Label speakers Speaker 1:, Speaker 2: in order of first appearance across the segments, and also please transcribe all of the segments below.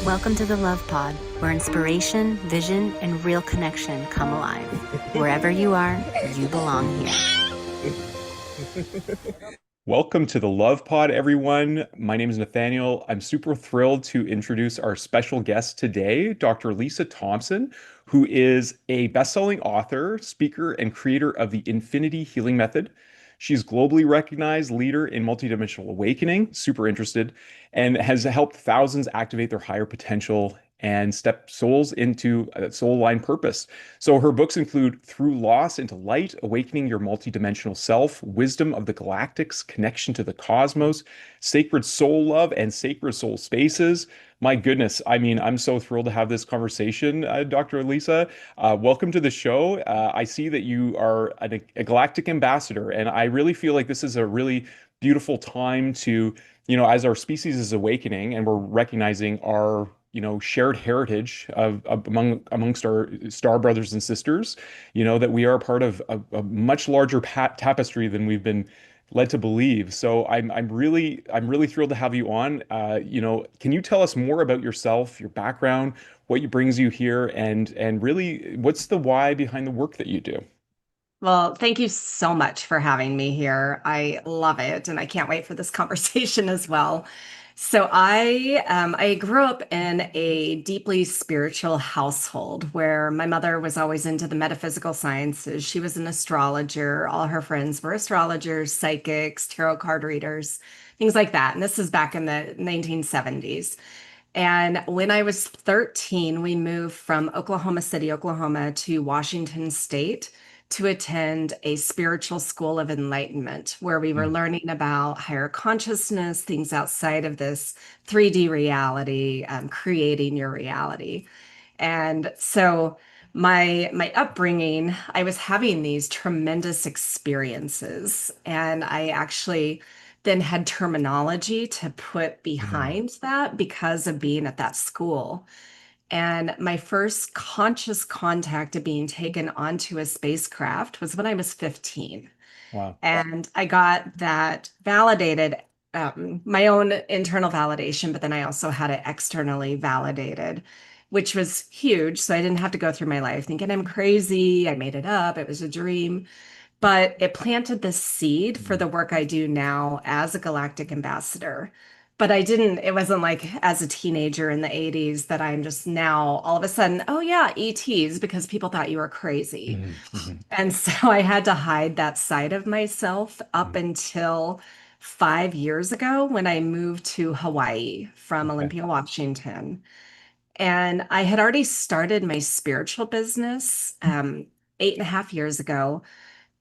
Speaker 1: Welcome to the Love Pod, where inspiration, vision, and real connection come alive. Wherever you are, you belong here.
Speaker 2: Welcome to the Love Pod, everyone. My name is Nathaniel. I'm super thrilled to introduce our special guest today, Dr. Lisa Thompson, who is a best-selling author, speaker, and creator of the Infinity Healing Method. She's globally recognized leader in multidimensional awakening, super interested, and has helped thousands activate their higher potential and step souls into a soul aligned purpose. So her books include Through Loss into Light, Awakening Your Multidimensional Self, Wisdom of the Galactics, Connection to the Cosmos, Sacred Soul Love, and Sacred Soul Spaces. My goodness, I mean, I'm so thrilled to have this conversation, Dr. Lisa. Welcome to the show. I see that you are a galactic ambassador, and I really feel like this is a really beautiful time to, as our species is awakening and we're recognizing our shared heritage of amongst our star brothers and sisters, that we are a part of a much larger tapestry than we've been led to believe. So I'm really thrilled to have you on. Can you tell us more about yourself, your background, what brings you here, and really what's the why behind the work that you do?
Speaker 3: Well, thank you so much for having me here. I love it, and I can't wait for this conversation as well. So I grew up in a deeply spiritual household where my mother was always into the metaphysical sciences. She was an astrologer. All her friends were astrologers, psychics, tarot card readers, things like that. And this is back in the 1970s. And when I was 13, we moved from Oklahoma City, Oklahoma to Washington State to attend a spiritual school of enlightenment where we were
Speaker 2: Mm.
Speaker 3: learning about higher consciousness, things outside of this 3D reality, creating your reality. And so my upbringing, I was having these tremendous experiences, and I actually then had terminology to put
Speaker 2: Mm.
Speaker 3: behind that because of being at that school. And my first conscious contact of being taken onto a spacecraft was when I was 15.
Speaker 2: Wow.
Speaker 3: And I got that validated, my own internal validation, but then I also had it externally validated, which was huge. So I didn't have to go through my life thinking I'm crazy. I made it up. It was a dream. But it planted the seed for
Speaker 2: Mm.
Speaker 3: the work I do now as a galactic ambassador. But I didn't, it wasn't like as a teenager in the 80s that I'm just now all of a sudden, oh yeah, ETs, because people thought you were crazy.
Speaker 2: Mhm. Mhm.
Speaker 3: And so I had to hide that side of myself up
Speaker 2: Mhm.
Speaker 3: until 5 years ago when I moved to Hawaii from
Speaker 2: Okay.
Speaker 3: Olympia, Washington. And I had already started my spiritual business 8.5 years ago.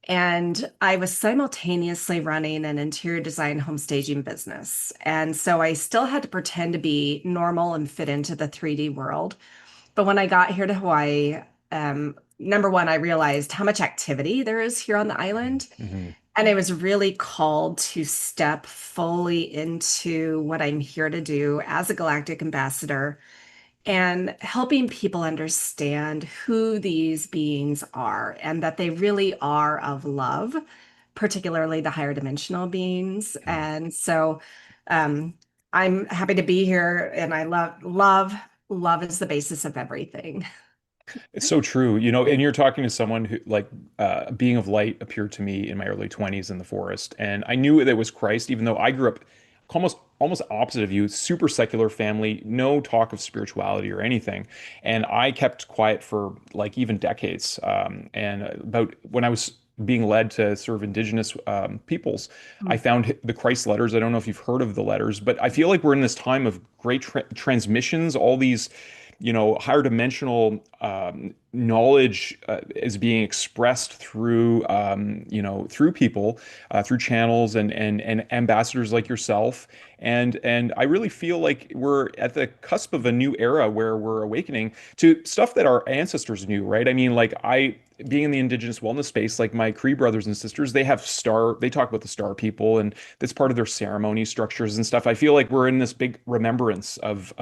Speaker 3: And I was simultaneously running an interior design home staging business. And so I still had to pretend to be normal and fit into the 3D world. But when I got here to Hawaii, number one, I realized how much activity there is here on the island.
Speaker 2: Mhm.
Speaker 3: And I was really called to step fully into what I'm here to do as a galactic ambassador and helping people understand who these beings are and that they really are of love, particularly the higher dimensional beings.
Speaker 2: Mhm.
Speaker 3: And so um, I'm happy to be here, and I love is the basis of everything.
Speaker 2: It's so true, and you're talking to someone who, like, a being of light appeared to me in my early 20s in the forest, and I knew that it was Christ, even though I grew up almost opposite of you, super secular family, no talk of spirituality or anything, and I kept quiet for like even decades. And about when I was being led to serve indigenous peoples, I found the Christ letters. I don't know if you've heard of the letters, but I feel like we're in this time of great transmissions, all these higher dimensional knowledge is being expressed through, through people, through channels and ambassadors like yourself. And I really feel like we're at the cusp of a new era where we're awakening to stuff that our ancestors knew, right? I mean, like being in the indigenous wellness space, like my Cree brothers and sisters, they talk about the star people, and that's part of their ceremony structures and stuff. I feel like we're in this big remembrance of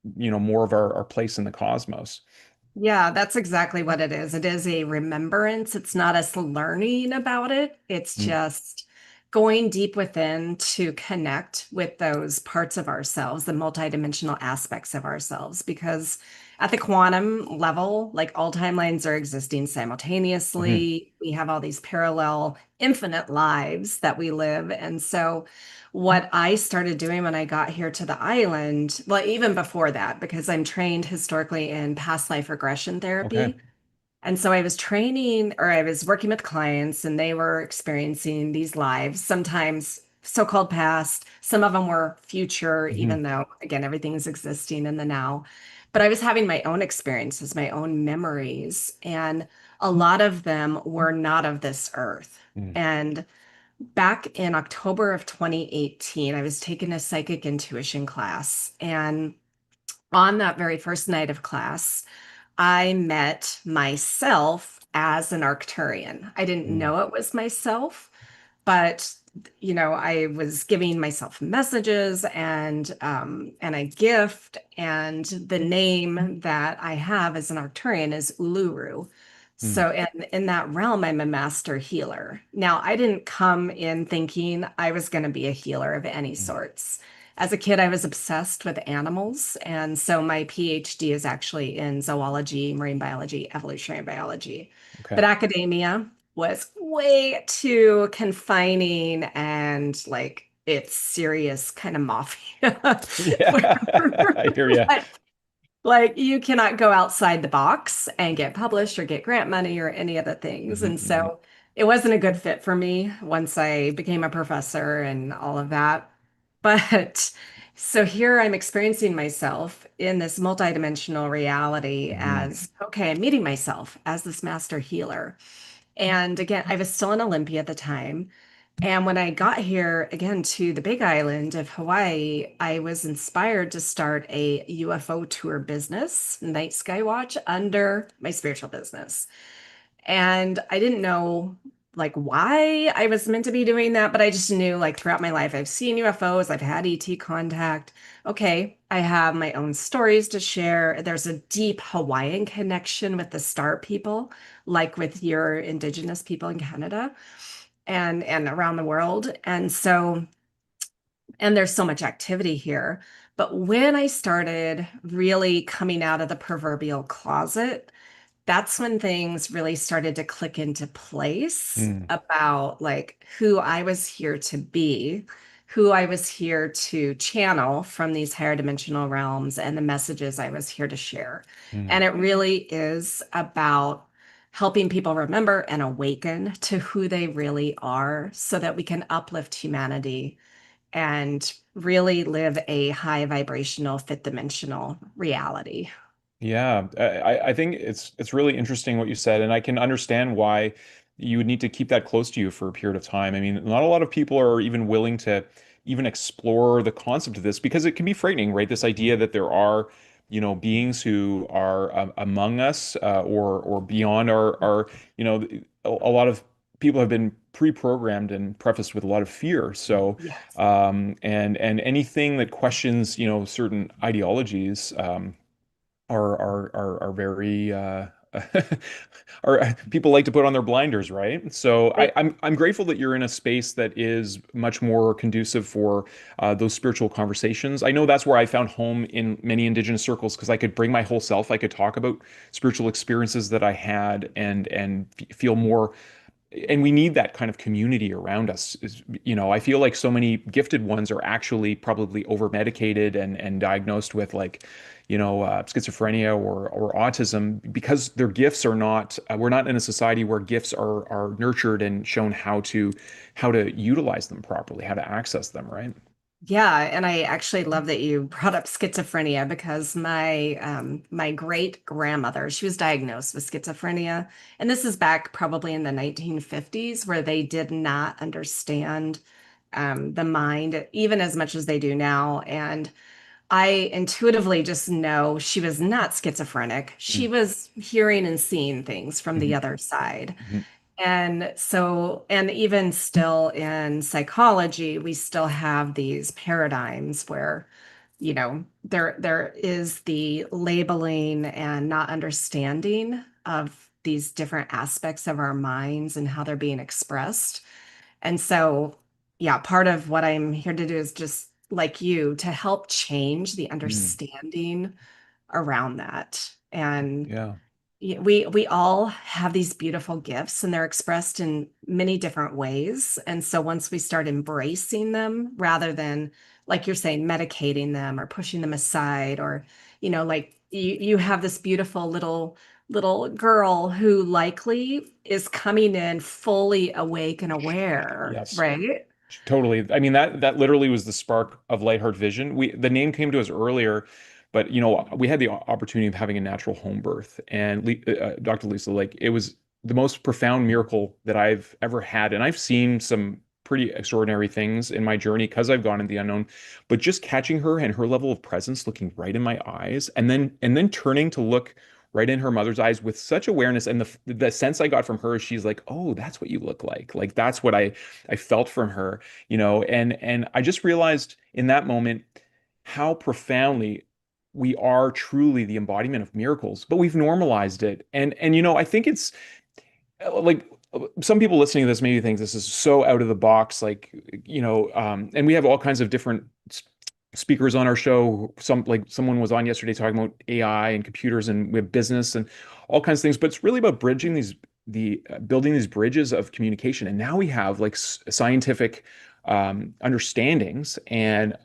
Speaker 2: more of our place in the cosmos.
Speaker 3: Yeah, that's exactly what it is. It is a remembrance. It's not us learning about it. It's
Speaker 2: Mm.
Speaker 3: just going deep within to connect with those parts of ourselves, the multidimensional aspects of ourselves, because at the quantum level, like all timelines are existing
Speaker 2: Hmm.
Speaker 3: simultaneously. We have all these parallel, infinite lives that we live. And so, what I started doing when I got here to the island, well, even before that, because I'm trained historically in past life regression
Speaker 2: Okay.
Speaker 3: therapy. And so I was training or I was working with clients and they were experiencing these lives, sometimes so-called past, some of them were future,
Speaker 2: Hmm.
Speaker 3: even though, again, everything's existing in the now. But I was having my own experiences, my own memories, and a lot of them were not of this earth.
Speaker 2: Hmm.
Speaker 3: And back in October of 2018, I was taking a psychic intuition class. And on that very first night of class, I met myself as an Arcturian. I didn't
Speaker 2: Hmm.
Speaker 3: know it was myself, but I was giving myself messages and a gift, and the name that I have as an Arcturian is Uluru.
Speaker 2: Hmm.
Speaker 3: So in that realm, I'm a master healer. Now, I didn't come in thinking I was going to be a healer of any
Speaker 2: Hmm.
Speaker 3: sorts. As a kid, I was obsessed with animals, and so my PhD is actually in zoology, marine biology, evolutionary biology.
Speaker 2: Okay.
Speaker 3: But academia was way too confining and like it's serious kind of mafia.
Speaker 2: Yeah, I hear you.
Speaker 3: Like, like you cannot go outside the box and get published or get grant money or any other things.
Speaker 2: Hmm.
Speaker 3: And
Speaker 2: Hmm.
Speaker 3: so it wasn't a good fit for me once I became a professor and all of that. But so here I'm experiencing myself in this multidimensional reality
Speaker 2: Hmm.
Speaker 3: as, okay, I'm meeting myself as this master healer. And again, I was still in Olympia at the time. And when I got here again to the Big Island of Hawaii, I was inspired to start a UFO tour business, Night Sky Watch, under my spiritual business. And I didn't know like why I was meant to be doing that, but I just knew like throughout my life, I've seen UFOs, I've had ET contact. Okay, I have my own stories to share. There's a deep Hawaiian connection with the star people, like with your indigenous people in Canada and around the world. And there's so much activity here. But when I started really coming out of the proverbial closet, that's when things really started to click into place
Speaker 2: Hmm.
Speaker 3: about like who I was here to be, who I was here to channel from these higher dimensional realms, and the messages I was here to share.
Speaker 2: Hmm.
Speaker 3: And it really is about helping people remember and awaken to who they really are so that we can uplift humanity and really live a high vibrational, fifth dimensional reality.
Speaker 2: Yeah, I think it's really interesting what you said, and I can understand why you would need to keep that close to you for a period of time. I mean, not a lot of people are even willing to even explore the concept of this because it can be frightening, right? This idea that there are, beings who are among us or beyond our, a lot of people have been pre-programmed and prefaced with a lot of fear. So,
Speaker 3: Yes.
Speaker 2: and anything that questions, certain ideologies. Are very are people like to put on their blinders, right? So I'm grateful that you're in a space that is much more conducive for those spiritual conversations. I know that's where I found home in many indigenous circles because I could bring my whole self. I could talk about spiritual experiences that I had and feel more, and we need that kind of community around us. I feel like so many gifted ones are actually probably over medicated and diagnosed with like, schizophrenia or autism because their gifts are not. We're not in a society where gifts are nurtured and shown how to utilize them properly, how to access them, right?
Speaker 3: Yeah, and I actually love that you brought up schizophrenia because my great grandmother, she was diagnosed with schizophrenia, and this is back probably in the 1950s where they did not understand the mind even as much as they do now. And I intuitively just know she was not schizophrenic. She was hearing and seeing things from the
Speaker 2: Mm-hmm.
Speaker 3: other side.
Speaker 2: Hmm.
Speaker 3: And so, and even still in psychology, we still have these paradigms where, there is the labeling and not understanding of these different aspects of our minds and how they're being expressed. And so yeah, part of what I'm here to do is just like you to help change the
Speaker 2: Mm,
Speaker 3: understanding around that. And
Speaker 2: yeah.
Speaker 3: we all have these beautiful gifts and they're expressed in many different ways. And so once we start embracing them rather than, like you're saying, medicating them or pushing them aside, or, like you have this beautiful little girl who likely is coming in fully awake and aware,
Speaker 2: Yes.
Speaker 3: right?
Speaker 2: Totally. I mean, that literally was the spark of Lightheart Vision. The name came to us earlier, but we had the opportunity of having a natural home birth, and Dr. Lisa, like, it was the most profound miracle that I've ever had, and I've seen some pretty extraordinary things in my journey because I've gone into the unknown. But just catching her and her level of presence, looking right in my eyes, and then turning to look right in her mother's eyes with such awareness, and the sense I got from her, she's like, "Oh, that's what you look like." Like that's what I felt from her, and I just realized in that moment how profoundly we are truly the embodiment of miracles, but we've normalized it. And I think it's like some people listening to this maybe think this is so out of the box, like, and we have all kinds of different speakers on our show. Someone was on yesterday talking about AI and computers, and we have business and all kinds of things, but it's really about bridging building these bridges of communication. And now we have like scientific understandings and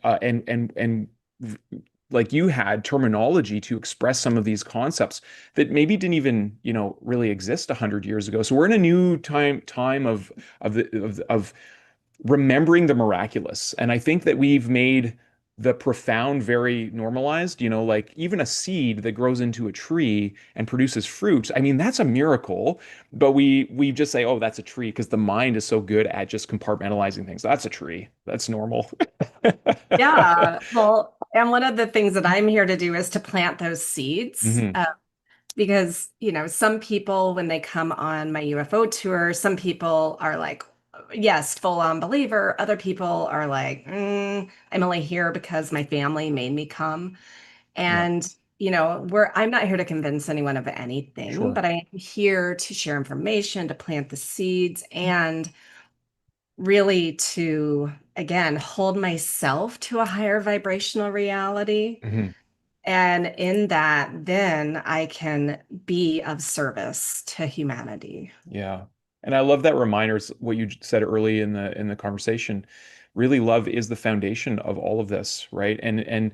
Speaker 2: like you had terminology to express some of these concepts that maybe didn't even really exist 100 years ago. So we're in a new time of remembering the miraculous. And I think that we've made the profound very normalized, like even a seed that grows into a tree and produces fruit. I mean, that's a miracle, but we just say, oh, that's a tree because the mind is so good at just compartmentalizing things. That's a tree. That's normal.
Speaker 3: Yeah. Well, and one of the things that I'm here to do is to plant those seeds.
Speaker 2: Hmm.
Speaker 3: Because, some people, when they come on my UFO tour, some people are like, yes, full on believer. Other people are like, I'm only here because my family made me come.
Speaker 2: Yeah,
Speaker 3: And, I'm not here to convince anyone of anything,
Speaker 2: sure.
Speaker 3: but I am here to share information, to plant the seeds, and really to, again, hold myself to a higher vibrational reality.
Speaker 2: Hmm.
Speaker 3: And in that, then I can be of service to humanity.
Speaker 2: Yeah. And I love that reminders what you said early in the conversation. Really, love is the foundation of all of this, right? And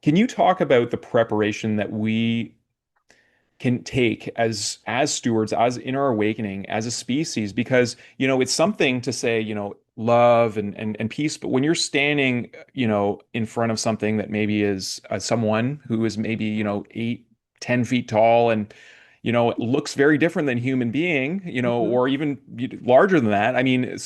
Speaker 2: can you talk about the preparation that we can take as stewards, as in our awakening as a species? Because it's something to say love and peace, but when you're standing in front of something that maybe is someone who is maybe 8, 10 feet tall, and it looks very different than human being,
Speaker 3: Mhm.
Speaker 2: or even larger than that. I mean,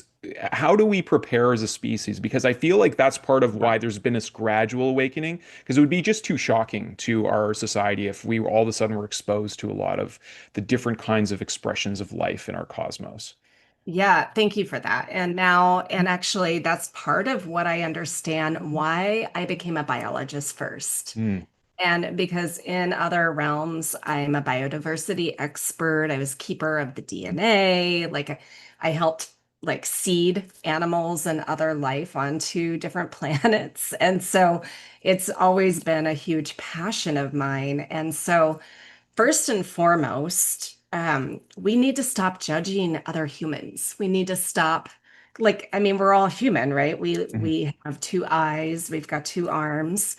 Speaker 2: how do we prepare as a species? Because I feel like that's part of why there's been this gradual awakening, because it would be just too shocking to our society if we all of a sudden were exposed to a lot of the different kinds of expressions of life in our cosmos.
Speaker 3: Yeah, thank you for that. And actually, that's part of what I understand why I became a biologist first.
Speaker 2: Mm,
Speaker 3: And because in other realms, I'm a biodiversity expert. I was keeper of the DNA. Like I helped like seed animals and other life onto different planets. And so it's always been a huge passion of mine. And so first and foremost, we need to stop judging other humans. We need to stop, like, I mean, we're all human, right? We
Speaker 2: mhm,
Speaker 3: we have two eyes, we've got two arms.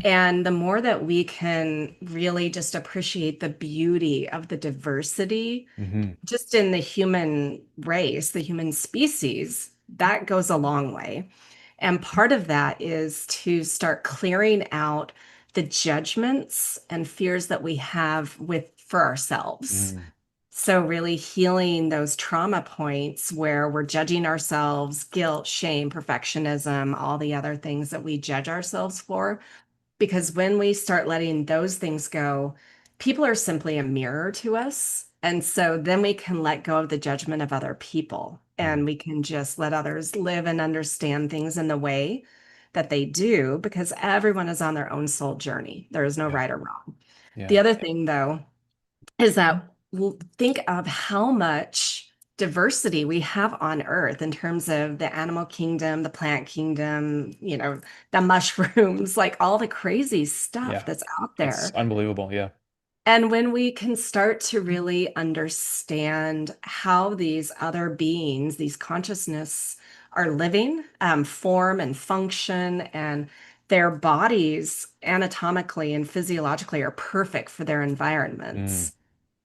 Speaker 3: And the more that we can really just appreciate the beauty of the diversity
Speaker 2: mhm,
Speaker 3: just in the human race, the human species, that goes a long way. And part of that is to start clearing out the judgments and fears that we have with for ourselves.
Speaker 2: mm,
Speaker 3: So really healing those trauma points where we're judging ourselves, guilt, shame, perfectionism, all the other things that we judge ourselves for, because when we start letting those things go, people are simply a mirror to us. And so then we can let go of the judgment of other people
Speaker 2: mm.
Speaker 3: and we can just let others live and understand things in the way that they do, because everyone is on their own soul journey. There is no
Speaker 2: Yeah,
Speaker 3: right or wrong. The
Speaker 2: yeah.
Speaker 3: other thing, though, is that think of how much diversity we have on Earth in terms of the animal kingdom, the plant kingdom, the mushrooms, like all the crazy stuff
Speaker 2: Yeah.
Speaker 3: that's out
Speaker 2: It's
Speaker 3: there.
Speaker 2: unbelievable. Yeah.
Speaker 3: And when we can start to really understand how these other beings, these consciousness are living, form and function, and their bodies anatomically and physiologically are perfect for their
Speaker 2: Mm,
Speaker 3: environments.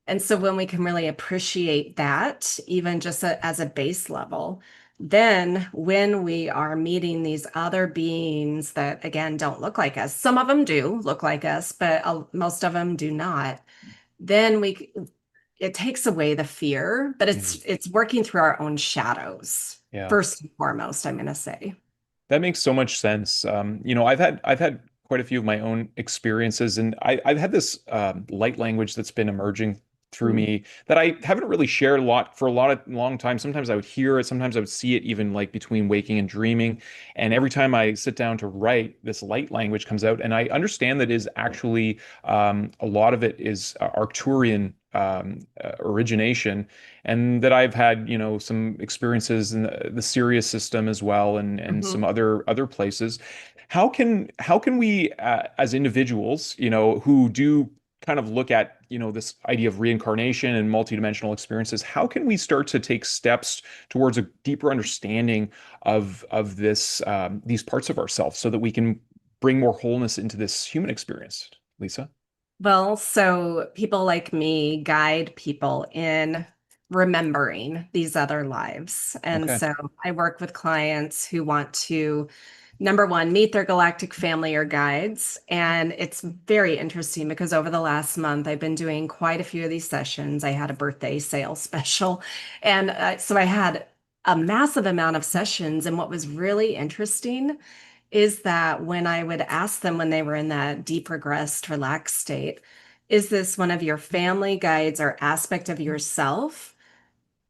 Speaker 3: And so when we can really appreciate that, even just as a base level, then when we are meeting these other beings that, again, don't look like us, some of them do look like us, but most of them do not, then it takes away the fear, but
Speaker 2: mm,
Speaker 3: it's working through our own shadows,
Speaker 2: yeah.
Speaker 3: first and foremost, I'm going to say.
Speaker 2: That makes so much sense. I've had quite a few of my own experiences, and I've had this light language that's been emerging through
Speaker 3: Mm.
Speaker 2: me that I haven't really shared a lot for a lot of long time. Sometimes I would hear it, sometimes I would see it, even like between waking and dreaming. And every time I sit down to write, this light language comes out, and I understand that is actually a lot of it is Arcturian origination, and that I've had, some experiences in the Sirius system as well, and some
Speaker 3: Mhm.
Speaker 2: other places. How can we, as individuals, who do kind of look at, this idea of reincarnation and multidimensional experiences, how can we start to take steps towards a deeper understanding of these parts of ourselves so that we can bring more wholeness into this human experience, Lisa?
Speaker 3: Well, so people like me guide people in remembering these other lives. And
Speaker 2: Okay.
Speaker 3: so I work with clients who want to, number one, meet their galactic family or guides. And it's very interesting because over the last month, I've been doing quite a few of these sessions. I had a birthday sale special. And so I had a massive amount of sessions. And what was really interesting is that when I would ask them when they were in that deep regressed, relaxed state, is this one of your family guides or aspect of yourself?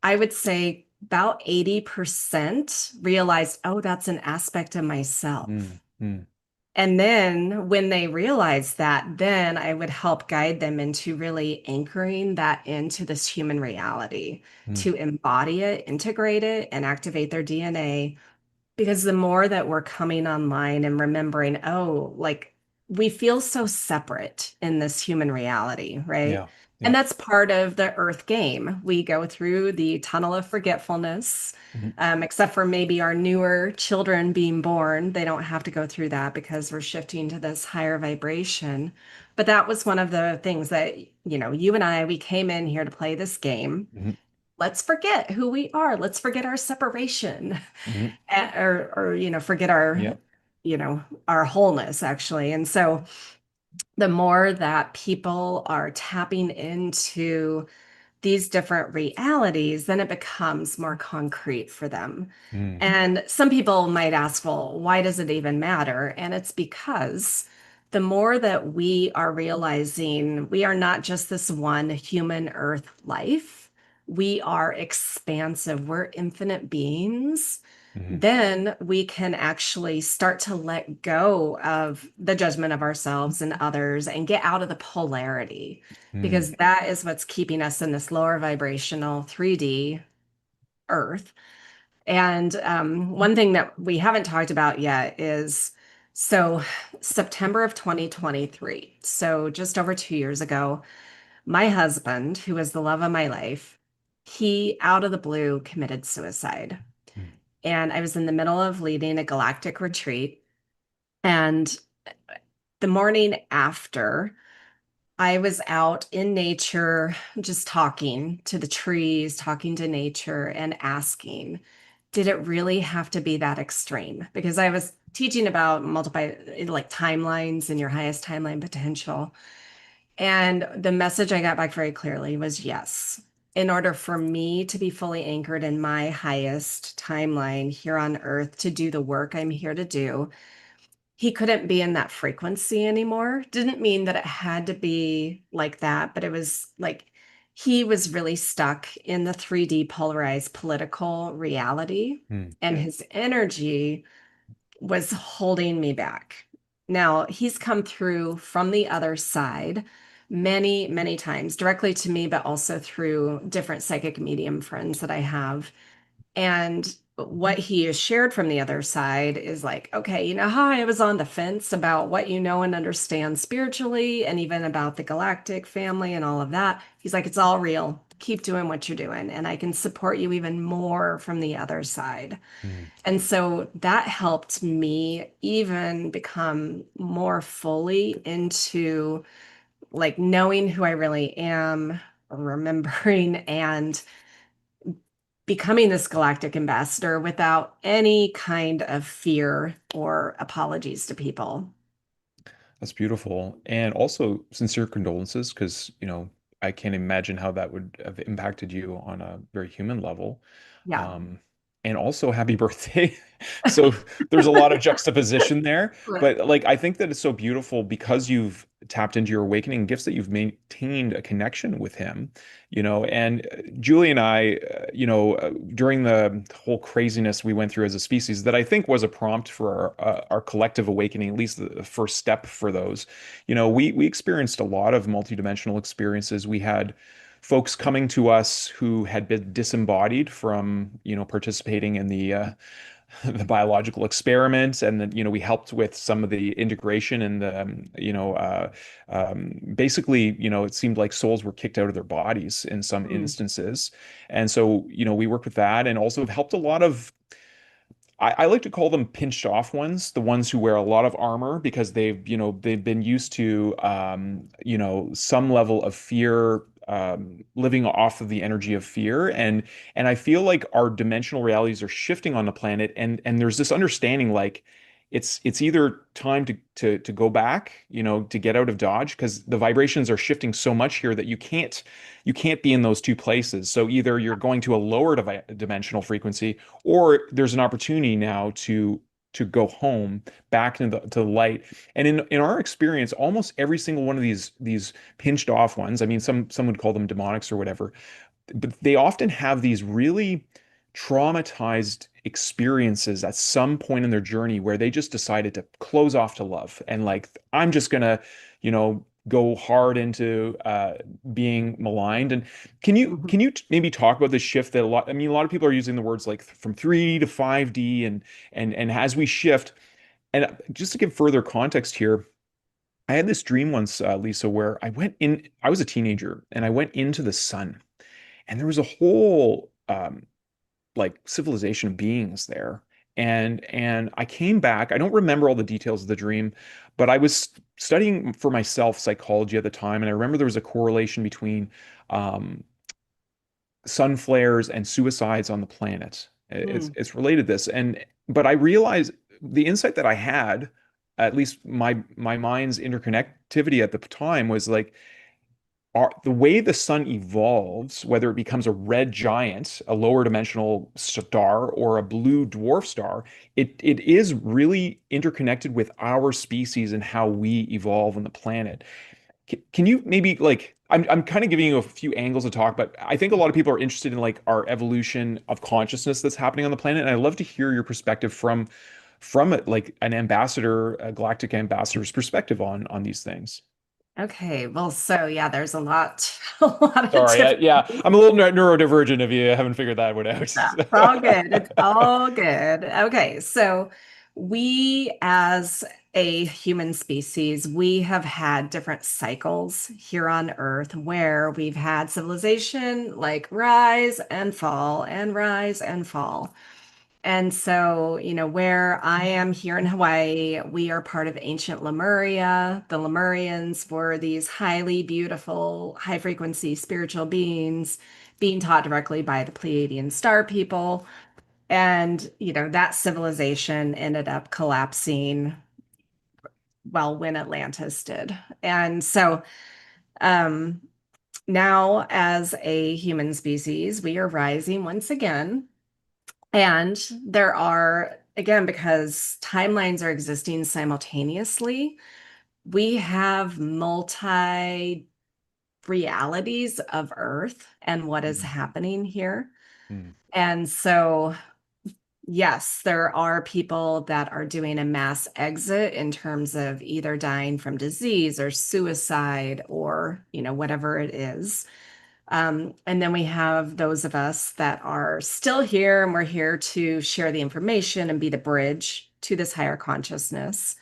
Speaker 3: I would say about 80% realized, oh, that's an aspect of myself.
Speaker 2: Mm, mm,
Speaker 3: And then when they realized that, then I would help guide them into really anchoring that into this human reality
Speaker 2: mm,
Speaker 3: to embody it, integrate it, and activate their DNA, because the more that we're coming online and remembering, oh, like we feel so separate in this human reality, right?
Speaker 2: yeah.
Speaker 3: And
Speaker 2: Yeah.
Speaker 3: that's part of the earth game. We go through the tunnel of forgetfulness,
Speaker 2: Mhm,
Speaker 3: except for maybe our newer children being born. They don't have to go through that because we're shifting to this higher vibration. But that was one of the things that, you and I, we came in here to play this game.
Speaker 2: mhm,
Speaker 3: Let's forget who we are. Let's forget our separation
Speaker 2: mhm.
Speaker 3: or forget our
Speaker 2: Yeah.
Speaker 3: our wholeness actually. And so the more that people are tapping into these different realities, then it becomes more concrete for them.
Speaker 2: Mm,
Speaker 3: And some people might ask, well, why does it even matter? And it's because the more that we are realizing we are not just this one human earth life, we are expansive, we're infinite beings,
Speaker 2: mhm,
Speaker 3: then we can actually start to let go of the judgment of ourselves and others and get out of the polarity,
Speaker 2: mm,
Speaker 3: because that is what's keeping us in this lower vibrational 3D earth. And one thing that we haven't talked about yet is, so September of 2023, so just over 2 years ago, my husband, who was the love of my life, he out of the blue committed suicide.
Speaker 2: mm,
Speaker 3: And I was in the middle of leading a galactic retreat. And the morning after, I was out in nature, just talking to the trees, talking to nature, and asking, did it really have to be that extreme? Because I was teaching about multiple like timelines and your highest timeline potential. And the message I got back very clearly was yes. In order for me to be fully anchored in my highest timeline here on earth to do the work I'm here to do, he couldn't be in that frequency anymore. Didn't mean that it had to be like that, but it was like he was really stuck in the 3D polarized political reality,
Speaker 2: mm,
Speaker 3: and his energy was holding me back. Now, he's come through from the other side, many, many times, directly to me, but also through different psychic medium friends that I have. And what he has shared from the other side is like, okay, you know how I was on the fence about what you know and understand spiritually, and even about the galactic family and all of that. He's like, it's all real. Keep doing what you're doing, and I can support you even more from the other side.
Speaker 2: Mm.
Speaker 3: And so that helped me even become more fully into like knowing who I really am, remembering and becoming this galactic ambassador without any kind of fear or apologies to people.
Speaker 2: That's beautiful. And also sincere condolences, because, I can't imagine how that would have impacted you on a very human level.
Speaker 3: Yeah.
Speaker 2: Um, and also happy birthday. So there's a lot of juxtaposition there. But like I think that it's so beautiful because you've tapped into your awakening gifts, that you've maintained a connection with him, and Julie and I, during the whole craziness we went through as a species, that I think was a prompt for our collective awakening, at least the first step for those. We experienced a lot of multidimensional experiences. We had folks coming to us who had been disembodied from, participating in the the biological experiment, and then we helped with some of the integration and the basically, it seemed like souls were kicked out of their bodies in some
Speaker 3: Mm,
Speaker 2: instances. And so we worked with that, and also have helped a lot of, I like to call them pinched off ones, the ones who wear a lot of armor because they've been used to some level of fear, living off of the energy of fear. And I feel like our dimensional realities are shifting on the planet, and there's this understanding, like it's either time to go back, to get out of Dodge, because the vibrations are shifting so much here that you can't be in those two places. So either you're going to a lower dimensional frequency, or there's an opportunity now to go home back into to the light. And in our experience, almost every single one of these pinched off ones, I mean, some would call them demonics or whatever, but they often have these really traumatized experiences at some point in their journey where they just decided to close off to love, and like, I'm just gonna, go hard into being maligned. And
Speaker 3: mhm.
Speaker 2: can you maybe talk about the shift that I mean, a lot of people are using the words like from 3D to 5D, and as we shift. And just to give further context here, I had this dream once, Lisa, where I was a teenager, and I went into the sun, and there was a whole like civilization of beings there. And I came back. I don't remember all the details of the dream, but I was studying for myself psychology at the time, and I remember there was a correlation between um, sun flares and suicides on the planet. It's
Speaker 3: Mm,
Speaker 2: it's related to this, and but I realized the insight that I had, at least my mind's interconnectivity at the time, was like, the way the sun evolves, whether it becomes a red giant, a lower dimensional star, or a blue dwarf star, it is really interconnected with our species and how we evolve on the planet. Can you maybe, like, I'm kind of giving you a few angles to talk, but I think a lot of people are interested in like our evolution of consciousness that's happening on the planet, and I'd love to hear your perspective from it, like an ambassador, a galactic ambassador's perspective on these things.
Speaker 3: okay. Well, so yeah, there's a lot, a lot of
Speaker 2: Sorry,
Speaker 3: different.
Speaker 2: yeah, I'm a little neurodivergent if you haven't figured that one out.
Speaker 3: That's all good. It's all good. Okay, so we as a human species, we have had different cycles here on Earth where we've had civilization like rise and fall and rise and fall. And so, where I am here in Hawaii, we are part of ancient Lemuria. The Lemurians were these highly beautiful, high frequency spiritual beings being taught directly by the Pleiadian star people. And, that civilization ended up collapsing, well, when Atlantis did. And so, um, now as a human species, we are rising once again. And there are, again, because timelines are existing simultaneously, we have multi realities of Earth and what is
Speaker 2: Mm,
Speaker 3: happening here.
Speaker 2: mm,
Speaker 3: And so Yes, there are people that are doing a mass exit in terms of either dying from disease or suicide or, whatever it is. And then we have those of us that are still here and we're here to share the information and be the bridge to this higher consciousness.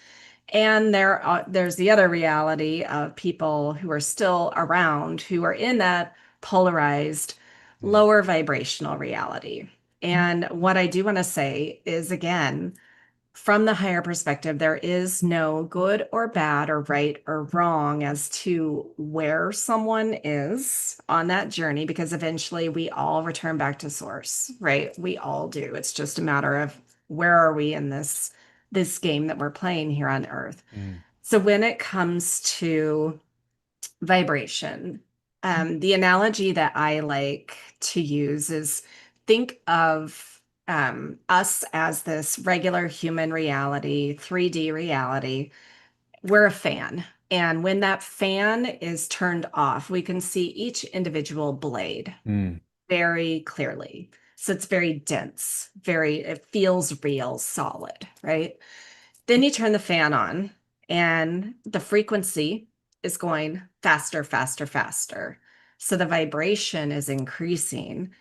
Speaker 3: And there's the other reality of people who are still around who are in that polarized,
Speaker 2: Mm.
Speaker 3: lower vibrational reality. And what I do want to say is, again, from the higher perspective, there is no good or bad or right or wrong as to where someone is on that journey, because eventually we all return back to source, right? We all do. It's just a matter of where are we in this game that we're playing here on Earth.
Speaker 2: Mm.
Speaker 3: So when it comes to vibration, the analogy that I like to use is think of us as this regular human reality, 3D reality. We're a fan. And when that fan is turned off, we can see each individual blade
Speaker 2: Mm.
Speaker 3: very clearly. So it's very dense, it feels real, solid, right? Then you turn the fan on, and the frequency is going faster, faster, faster. So the vibration is increasing.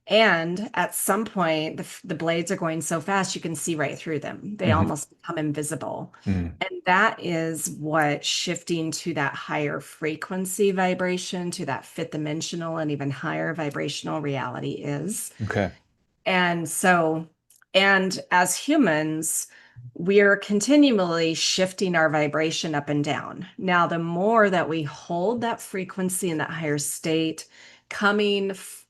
Speaker 3: And at some point, the blades are going so fast, you can see right through them. They
Speaker 2: Mhm.
Speaker 3: almost become invisible.
Speaker 2: Mm.
Speaker 3: And that is what shifting to that higher frequency vibration, to that fifth dimensional and even higher vibrational reality is.
Speaker 2: Okay.
Speaker 3: And so, and as humans, we're continually shifting our vibration up and down. Now, the more that we hold that frequency in that higher state,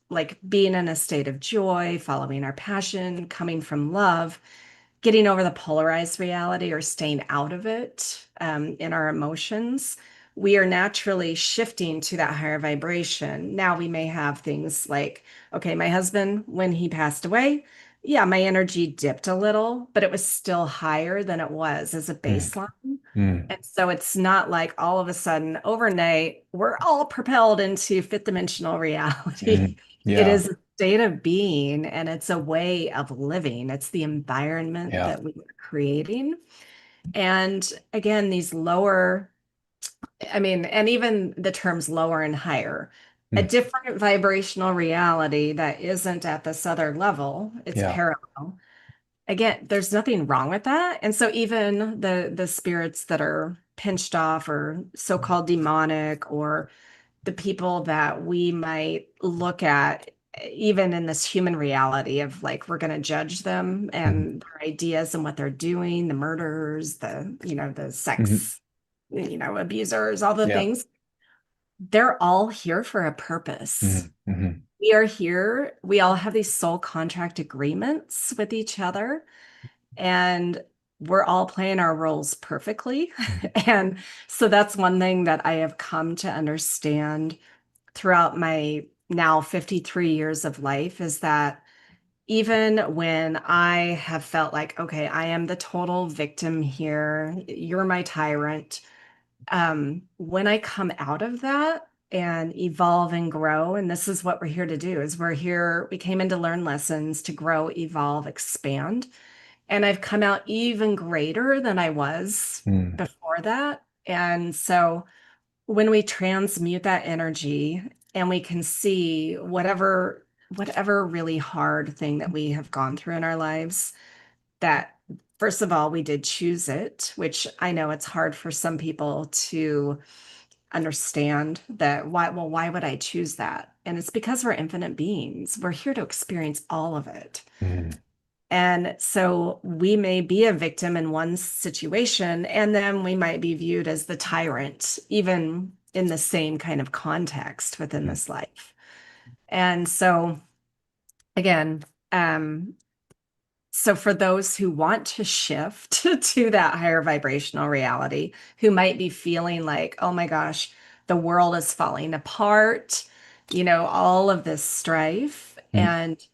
Speaker 3: like being in a state of joy, following our passion, coming from love, getting over the polarized reality or staying out of it in our emotions, we are naturally shifting to that higher vibration. Now we may have things like, okay, my husband, when he passed away, yeah, my energy dipped a little, but it was still higher than it was as a
Speaker 2: Mm.
Speaker 3: baseline.
Speaker 2: Mm.
Speaker 3: And so it's not like all of a sudden overnight, we're all propelled into fifth dimensional reality.
Speaker 2: Mm.
Speaker 3: It
Speaker 2: Yeah.
Speaker 3: is a state of being and it's a way of living. It's the environment
Speaker 2: Yeah.
Speaker 3: that we are creating. And again, these lower, and even the terms lower and higher, a
Speaker 2: Mm.
Speaker 3: different vibrational reality that isn't at this other level, it's
Speaker 2: Yeah.
Speaker 3: parallel. Again, there's nothing wrong with that. And so even the spirits that are pinched off or so-called demonic, or the people that we might look at even in this human reality of like we're going to judge them
Speaker 2: Mhm.
Speaker 3: and their ideas and what they're doing, the murderers, the
Speaker 2: Mhm.
Speaker 3: sex, abusers, all the
Speaker 2: Yeah.
Speaker 3: things, they're all here for a purpose.
Speaker 2: Mhm. Mhm.
Speaker 3: We are here. We all have these soul contract agreements with each other, and we're all playing our roles perfectly.
Speaker 2: Mhm.
Speaker 3: And so that's one thing that I have come to understand throughout my now 53 years of life is that even when I have felt like, okay, I am the total victim here, you're my tyrant, when I come out of that and evolve and grow, and this is what we're here to do, is we came in to learn lessons, to grow, evolve, expand. And I've come out even greater than I was
Speaker 2: Mm.
Speaker 3: before that. And so when we transmute that energy and we can see whatever really hard thing that we have gone through in our lives, that first of all we did choose it, which I know it's hard for some people to understand, that why would I choose that? And it's because we're infinite beings, we're here to experience all of it.
Speaker 2: Mm.
Speaker 3: And so we may be a victim in one situation, and then we might be viewed as the tyrant, even in the same kind of context within
Speaker 2: Mm.
Speaker 3: this life. And so, again, so for those who want to shift to that higher vibrational reality, who might be feeling like, oh my gosh, the world is falling apart, all of this strife,
Speaker 2: Mm.
Speaker 3: and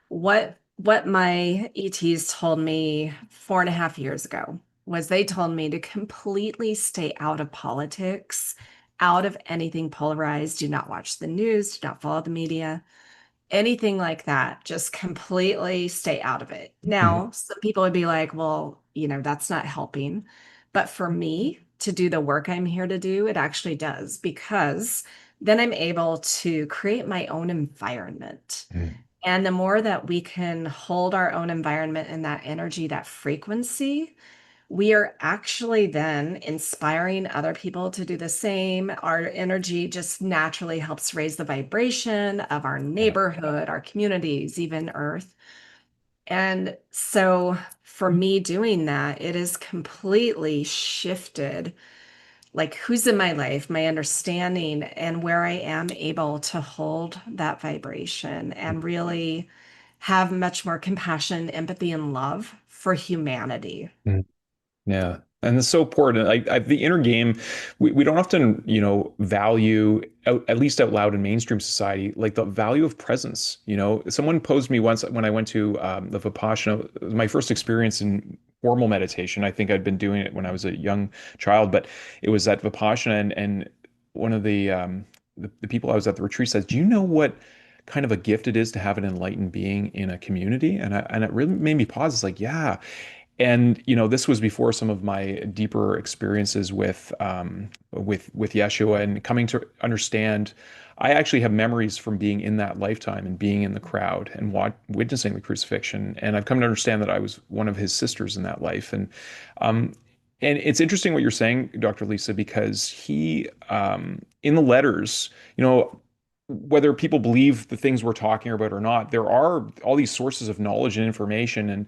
Speaker 3: what my ETs told me 4.5 years ago was they told me to completely stay out of politics, out of anything polarized. Do not watch the news, do not follow the media. anything like that, just completely stay out of it.
Speaker 2: Mhm.
Speaker 3: Now, some people would be like, well, that's not helping. But for me to do the work I'm here to do, it actually does, because then I'm able to create my own environment.
Speaker 2: Mhm.
Speaker 3: And the more that we can hold our own environment in that energy, that frequency, we are actually then inspiring other people to do the same. Our energy just naturally helps raise the vibration of our
Speaker 2: Yeah.
Speaker 3: neighborhood, our communities, even Earth. And so for me doing that, it has completely shifted like who's in my life, my understanding, and where I am able to hold that vibration and really have much more compassion, empathy, and love for humanity.
Speaker 2: Mhm. Yeah. And it's so important. The inner game, we don't often, value, at least out loud in mainstream society, like the value of presence. Someone posed me once when I went to the Vipassana, it was my first experience in formal meditation. I think I'd been doing it when I was a young child, but it was at Vipassana, and one of the people I was at the retreat says, "Do you know what kind of a gift it is to have an enlightened being in a community?" And it really made me pause. It's like, yeah. And this was before some of my deeper experiences with Yeshua and coming to understand. I actually have memories from being in that lifetime and being in the crowd and witnessing the crucifixion. And I've come to understand that I was one of his sisters in that life. Um, and it's interesting what you're saying, Dr. Lisa, because he in the letters, whether people believe the things we're talking about or not, there are all these sources of knowledge and information, and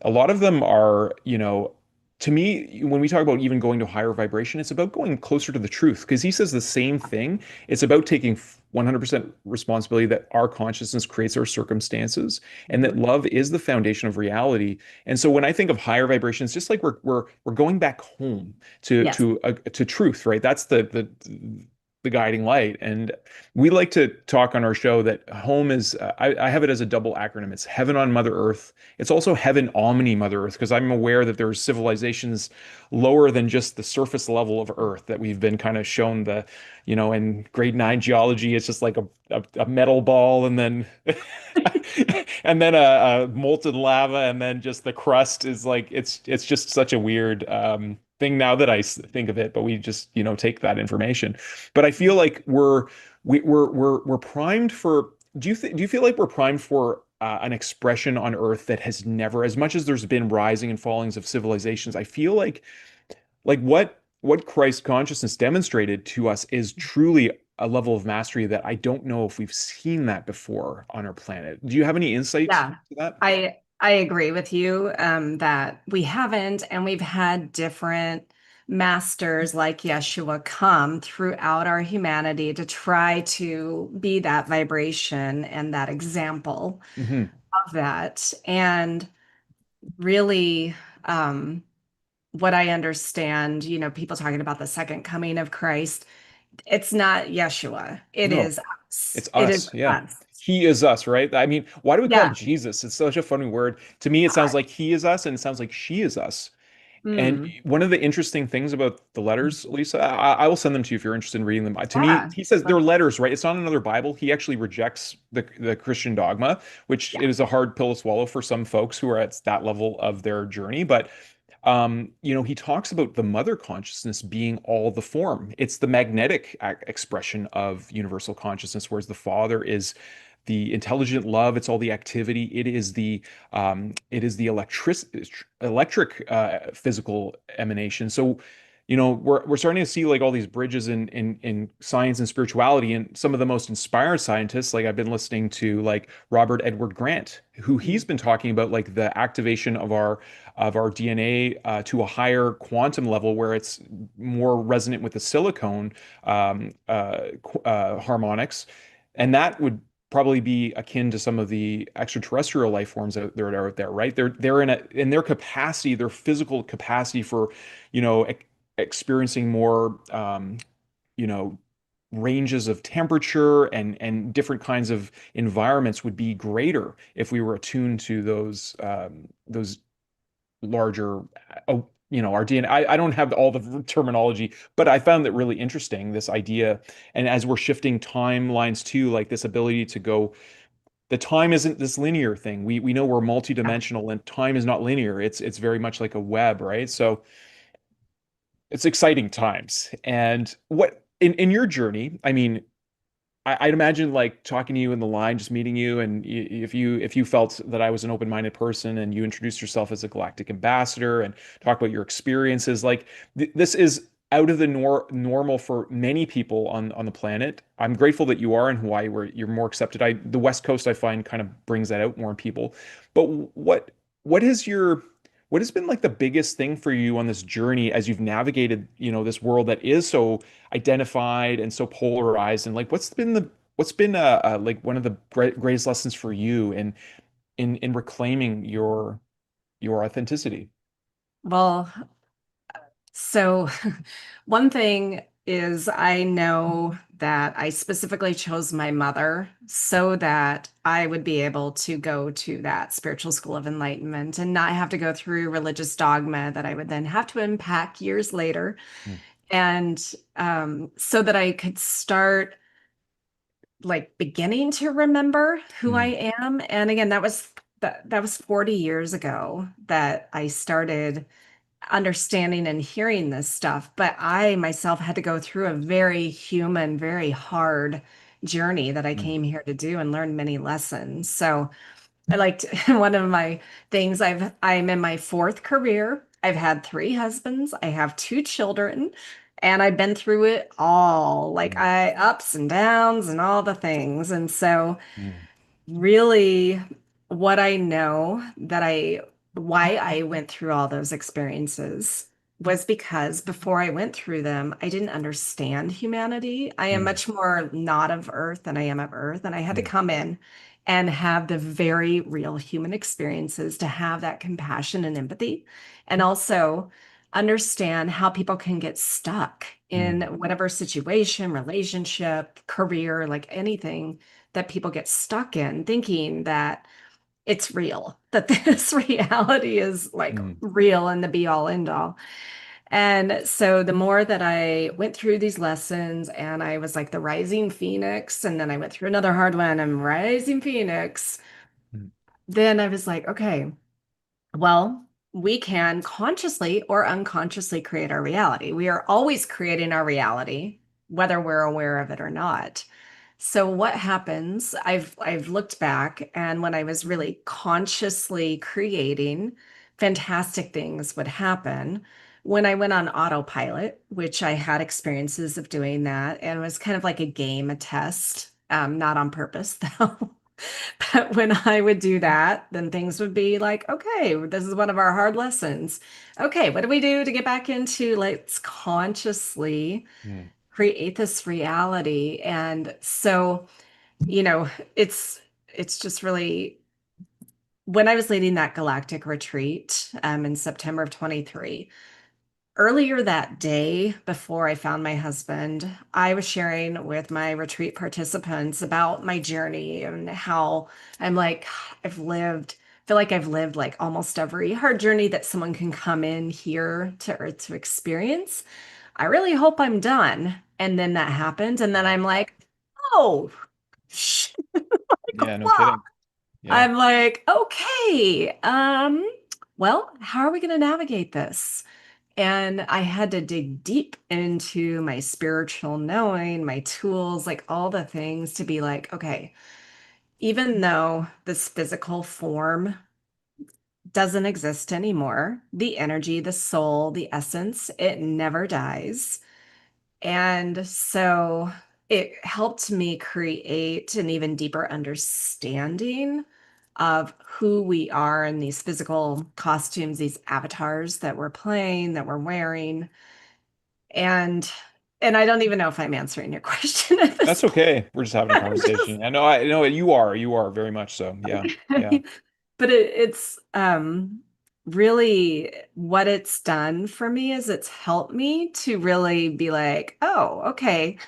Speaker 2: a lot of them are, to me, when we talk about even going to higher vibration, it's about going closer to the truth because he says the same thing. It's about taking 100% responsibility that our consciousness creates our circumstances and that
Speaker 3: Mhm.
Speaker 2: love is the foundation of reality. And so when I think of higher vibrations, just like we're going back home to
Speaker 3: Yes.
Speaker 2: to truth, right? That's the guiding light. And we like to talk on our show that home is, I have it as a double acronym. It's heaven on Mother Earth. It's also heaven omni Mother Earth, because I'm aware that there's civilizations lower than just the surface level of Earth that we've been kind of shown in grade 9 geology, it's just like a metal ball and then and then a molten lava and then just the crust is like it's just such a weird thing now that I think of it, but we just take that information. But I feel like we're primed for. Do you feel like we're primed for an expression on Earth that has never, as much as there's been rising and fallings of civilizations, I feel like what Christ consciousness demonstrated to us is truly a level of mastery that I don't know if we've seen that before on our planet. Do you have any insight
Speaker 3: Yeah,
Speaker 2: to that?
Speaker 3: I agree with you that we haven't, and we've had different masters like Yeshua come throughout our humanity to try to be that vibration and that example
Speaker 2: Hmm.
Speaker 3: of that. And really, um, what I understand, people talking about the second coming of Christ, it's not Yeshua. It
Speaker 2: No,
Speaker 3: is us.
Speaker 2: it's
Speaker 3: It is
Speaker 2: us. Yeah.
Speaker 3: us.
Speaker 2: He is us, right? I mean, why do we call him
Speaker 3: Yeah.
Speaker 2: Jesus? It's such a funny word. To me, it sounds like he is us and it sounds like she is us. And
Speaker 3: Mm,
Speaker 2: one of the interesting things about the letters, Lisa, I will send them to you if you're interested in reading them. To me,
Speaker 3: yeah.
Speaker 2: he says they're letters, right? It's not another Bible. He actually rejects the Christian dogma, which
Speaker 3: Yeah.
Speaker 2: is a hard pill to swallow for some folks who are at that level of their journey. But he talks about the mother consciousness being all the form. It's the magnetic expression of universal consciousness, whereas the father is the intelligent love. It's all the activity. It is the electric physical emanation. So we're starting to see like all these bridges in science and spirituality, and some of the most inspired scientists, like I've been listening to like Robert Edward Grant, who he's
Speaker 3: Mm,
Speaker 2: been talking about like the activation of our DNA to a higher quantum level where it's more resonant with the silicone harmonics, and that would probably be akin to some of the extraterrestrial life forms that are out there, right? They're in their capacity, their physical capacity for, experiencing more, you know, ranges of temperature and different kinds of environments would be greater if we were attuned to those larger, our DNA. I don't have all the terminology, but I found that really interesting, this idea. And as we're shifting timelines too, like this ability to go the time isn't this linear thing. We know we're
Speaker 3: Yeah.
Speaker 2: multidimensional and time is not linear. It's very much like a web, right? So it's exciting times. And what in your journey, I mean, I'd imagine like talking to you in the line, just meeting you, and if you felt that I was an open-minded person, and you introduced yourself as a galactic ambassador and talk about your experiences, like this is out of the normal for many people on the planet. I'm grateful that you are in Hawaii, where you're more accepted. The West Coast, I find, kind of brings that out more in people. But what is your what has been like the biggest thing for you on this journey as you've navigated, this world that is so identified and so polarized, and like what's been like one of the greatest lessons for you in reclaiming your authenticity?
Speaker 3: Well, so one thing is I know that I specifically chose my mother so that I would be able to go to that spiritual school of enlightenment and not have to go through religious dogma that I would then have to unpack years later.
Speaker 2: Mm,
Speaker 3: And so that I could start like beginning to remember who
Speaker 2: mm,
Speaker 3: I am. And again, that was 40 years ago that I started understanding and hearing this stuff, but I myself had to go through a very human, very hard journey that I
Speaker 2: mm,
Speaker 3: came here to do and learn many lessons. So I liked one of my things I'm in my fourth career. I've had three husbands, I have two children, and I've been through it all, like
Speaker 2: mm,
Speaker 3: I ups and downs and all the things. And so
Speaker 2: mm,
Speaker 3: really what I know that why I went through all those experiences was because before I went through them, I didn't understand humanity. I am
Speaker 2: mm,
Speaker 3: much more not of Earth than I am of Earth. And I had to
Speaker 2: mm,
Speaker 3: come in and have the very real human experiences to have that compassion and empathy, and also understand how people can get stuck in
Speaker 2: mm,
Speaker 3: whatever situation, relationship, career, like anything that people get stuck in thinking that it's real, that this reality is like
Speaker 2: mm,
Speaker 3: real and the be all end all. And so the more that I went through these lessons and I was like the rising phoenix, and then I went through another hard one, I'm rising phoenix,
Speaker 2: mm,
Speaker 3: then I was like, okay, well, we can consciously or unconsciously create our reality. We are always creating our reality, whether we're aware of it or not. So what happens, I've looked back, and when I was really consciously creating, fantastic things would happen. When I went on autopilot, which I had experiences of doing that, and it was kind of like a game, a test, not on purpose though. But when I would do that, then things would be like, okay, this is one of our hard lessons. Okay, what do we do to get back into let's consciously
Speaker 2: mm,
Speaker 3: create this reality? And so, you know, it's it's just really when I was leading that galactic retreat in September of 23. Earlier that day, before I found my husband, I was sharing with my retreat participants about my journey and how I'm like, feel like I've lived like almost every hard journey that someone can come in here to Earth to experience. I really hope I'm done. And then that happened. And then
Speaker 2: wow.
Speaker 3: I'm like, oh, shit,
Speaker 2: Yeah, no
Speaker 3: wow.
Speaker 2: kidding. Yeah.
Speaker 3: I'm like, okay, well, how are we going to navigate this? And I had to dig deep into my spiritual knowing, my tools, like all the things to be like, okay, even though this physical form doesn't exist anymore, the energy, the soul, the essence, it never dies. And so it helped me create an even deeper understanding of who we are in these physical costumes, these avatars that we're playing, that we're wearing. And I don't even know if I'm answering your question at this
Speaker 2: That's
Speaker 3: point.
Speaker 2: okay. We're just having a
Speaker 3: I'm just
Speaker 2: conversation. I know you are very much so. Yeah. Yeah.
Speaker 3: but it's really what it's done for me is it's helped me to really be like, oh, okay,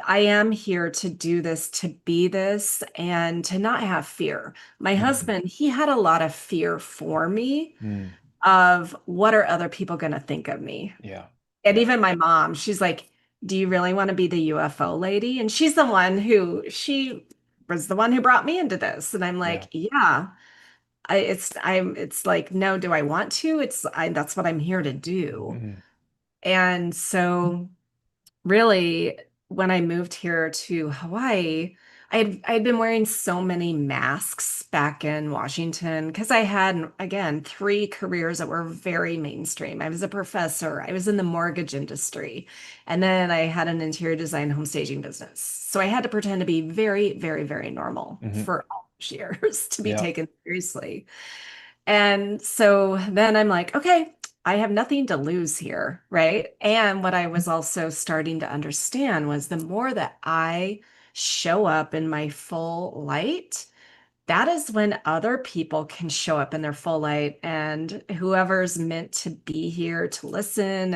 Speaker 3: I am here to do this, to be this, and to not have fear. My
Speaker 2: Mm,
Speaker 3: husband, he had a lot of fear for me
Speaker 2: mm,
Speaker 3: of what are other people going to think of me.
Speaker 2: yeah.
Speaker 3: And
Speaker 2: Yeah.
Speaker 3: even my mom, she's like, do you really want to be the UFO lady? And she's the one who was the one who brought me into this. And I'm
Speaker 2: Yeah.
Speaker 3: like, yeah, it's like, no, do I want to? That's what I'm here to do.
Speaker 2: Mhm.
Speaker 3: And so really, when I moved here to Hawaii, I'd been wearing so many masks back in Washington because I had, again, three careers that were very mainstream. I was a professor, I was in the mortgage industry, and then I had an interior design home staging business. So I had to pretend to be very, very, very normal
Speaker 2: Mhm.
Speaker 3: for all those years to be
Speaker 2: Yeah.
Speaker 3: taken seriously. And so then I'm like, okay, I have nothing to lose here, right? And what I was also starting to understand was the more that I show up in my full light, that is when other people can show up in their full light, and whoever's meant to be here to listen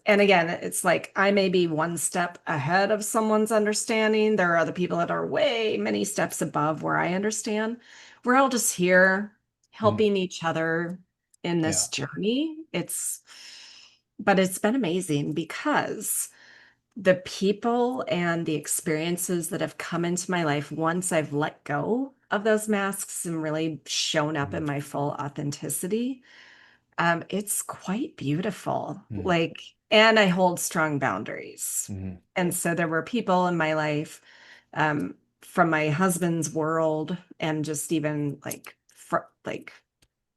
Speaker 3: and again, it's like I may be one step ahead of someone's understanding. There are other people that are way many steps above where I understand. We're all just here
Speaker 2: Mhm.
Speaker 3: helping each other in
Speaker 2: Yeah.
Speaker 3: this journey. But it's been amazing because the people and the experiences that have come into my life once I've let go of those masks and really shown up
Speaker 2: Mhm.
Speaker 3: in my full authenticity, it's quite beautiful.
Speaker 2: Mhm.
Speaker 3: Like, and I hold strong boundaries.
Speaker 2: Mhm.
Speaker 3: And so there were people in my life, from my husband's world and just even like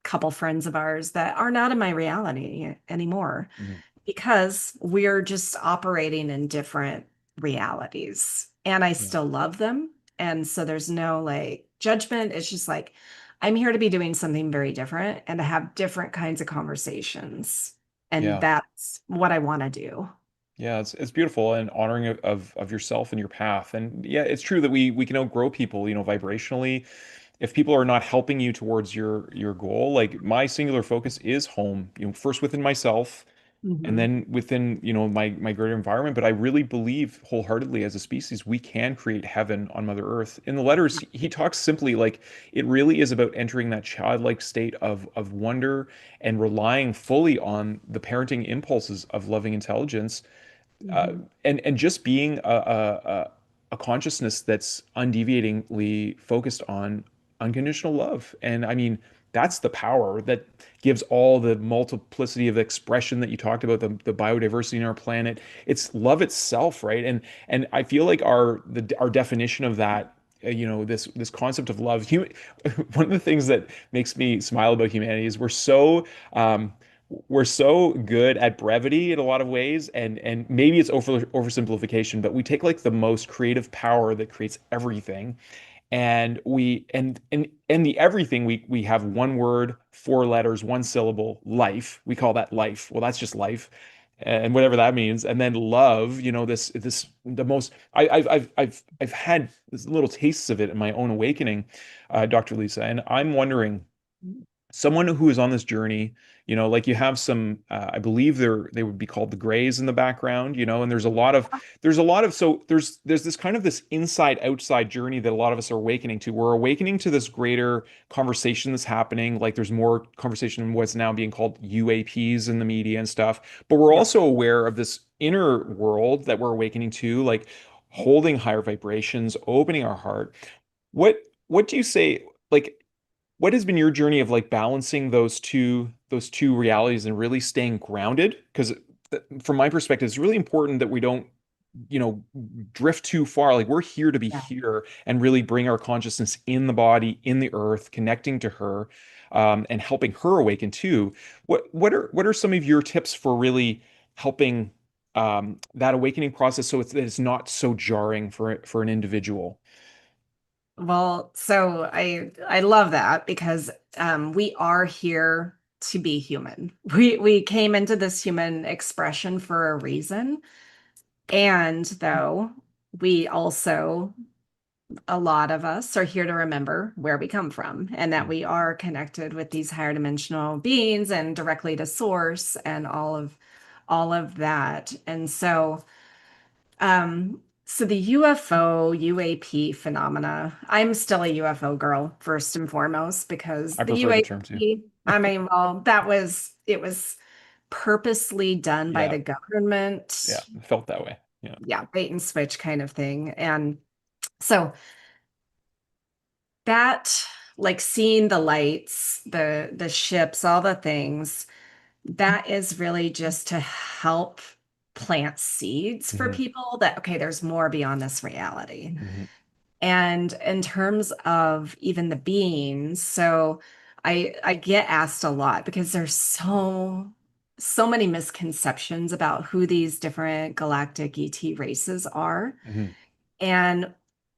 Speaker 3: couple friends of ours that are not in my reality anymore
Speaker 2: Mhm.
Speaker 3: because we're just operating in different realities and I
Speaker 2: Yeah.
Speaker 3: still love them. And so there's no like judgment. It's just like, I'm here to be doing something very different and to have different kinds of conversations. And
Speaker 2: Yeah.
Speaker 3: that's what I want to do.
Speaker 2: Yeah, it's beautiful and honoring of yourself and your path. And yeah, it's true that we can outgrow people, vibrationally. If people are not helping you towards your goal, like my singular focus is home, first within myself and
Speaker 3: Mhm.
Speaker 2: then within, my greater environment. But I really believe wholeheartedly as a species, we can create heaven on Mother Earth. In the letters, he talks simply like it really is about entering that childlike state of wonder and relying fully on the parenting impulses of loving intelligence uh,
Speaker 3: Mhm.
Speaker 2: and just being a consciousness that's undeviatingly focused on unconditional love. And I mean, that's the power that gives all the multiplicity of expression that you talked about, the biodiversity in our planet. It's love itself, right? And I feel like our definition of that, this concept of love. One of the things that makes me smile about humanity is um, we're so good at brevity in a lot of ways, and maybe it's oversimplification, but we take like the most creative power that creates everything, and and the everything we have one word, four letters, one syllable, life. We call that life. Well, that's just life, and whatever that means. And then love, this the most. I've had this little tastes of it in my own awakening, Dr. Lisa, and I'm wondering someone who is on this journey, like you have some, I believe they would be called the grays in the background, and there's a lot of, so there's this kind of this inside outside journey that a lot of us are awakening to. We're awakening to this greater conversation that's happening. Like there's more conversation in what's now being called UAPs in the media and stuff, but we're
Speaker 3: Yeah.
Speaker 2: also aware of this inner world that we're awakening to, like holding higher vibrations, opening our heart. What what do you say? Like, what has been your journey of like balancing those two realities and really staying grounded? Because from my perspective, it's really important that we don't, you know, drift too far. Like we're here to be
Speaker 3: Yeah.
Speaker 2: here and really bring our consciousness in the body, in the earth, connecting to her, and helping her awaken too. What are some of your tips for really helping that awakening process so it's not so jarring for an individual?
Speaker 3: Well, so I love that because we are here to be human. We came into this human expression for a reason. And though we also, a lot of us are here to remember where we come from and that
Speaker 2: Mm,
Speaker 3: we are connected with these higher dimensional beings and directly to source and all of that. And so the UFO, UAP phenomena, I'm still a UFO girl first and foremost because
Speaker 2: I
Speaker 3: the
Speaker 2: prefer the term too.
Speaker 3: UAP, I mean, well, it was purposely done by
Speaker 2: Yeah,
Speaker 3: the
Speaker 2: yeah,
Speaker 3: government.
Speaker 2: it felt that way. Yeah.
Speaker 3: Yeah, bait and switch kind of thing. And so that, like seeing the lights, the ships, all the things, that is really just to help plant seeds for
Speaker 2: Hmm.
Speaker 3: people that, okay, there's more beyond this reality.
Speaker 2: Hmm.
Speaker 3: And in terms of even the beings, so I get asked a lot because there's so many misconceptions about who these different galactic ET races are.
Speaker 2: Hmm.
Speaker 3: And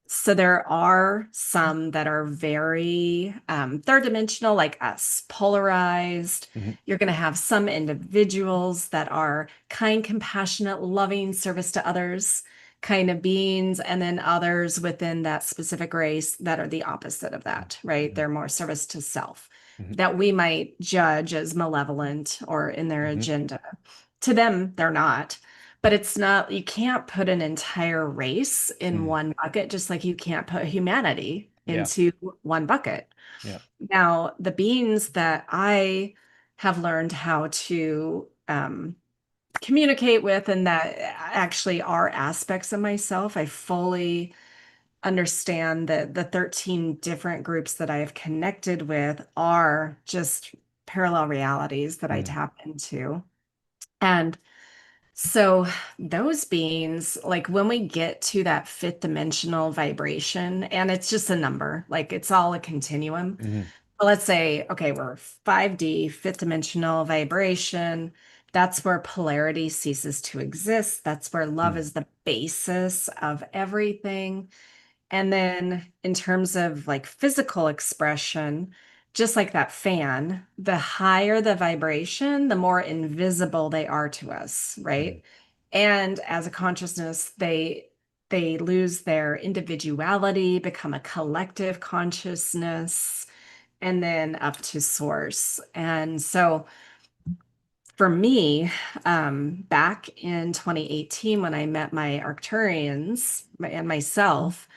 Speaker 3: so there are some that are very third dimensional, like us, polarized.
Speaker 2: Hmm.
Speaker 3: You're going to have some individuals that are kind, compassionate, loving, service to others kind of beings, and then others within that specific race that are the opposite of that, right?
Speaker 2: Hmm.
Speaker 3: They're more service to self
Speaker 2: Hmm.
Speaker 3: that we might judge as malevolent or in their
Speaker 2: Hmm.
Speaker 3: agenda. To them, they're not. But it's not, you can't put an entire race in
Speaker 2: Hmm.
Speaker 3: one bucket, just like you can't put humanity
Speaker 2: Yeah.
Speaker 3: into one bucket.
Speaker 2: Yeah.
Speaker 3: Now, the beings that I have learned how to communicate with and that actually are aspects of myself, I fully understand that the 13 different groups that I have connected with are just parallel realities that I
Speaker 2: Mm.
Speaker 3: tap into. And so those beings, like when we get to that fifth dimensional vibration, and it's just a number, like it's all a continuum.
Speaker 2: Hmm.
Speaker 3: But let's say, okay, we're 5D, fifth dimensional vibration. That's where polarity ceases to exist. That's where love
Speaker 2: Mm.
Speaker 3: is the basis of everything. And then in terms of like physical expression, just like that fan, the higher the vibration, the more invisible they are to us,
Speaker 2: Mm.
Speaker 3: right? And as a consciousness, they lose their individuality, become a collective consciousness, and then up to source. And so for me, back in 2018, when I met my Arcturians and myself,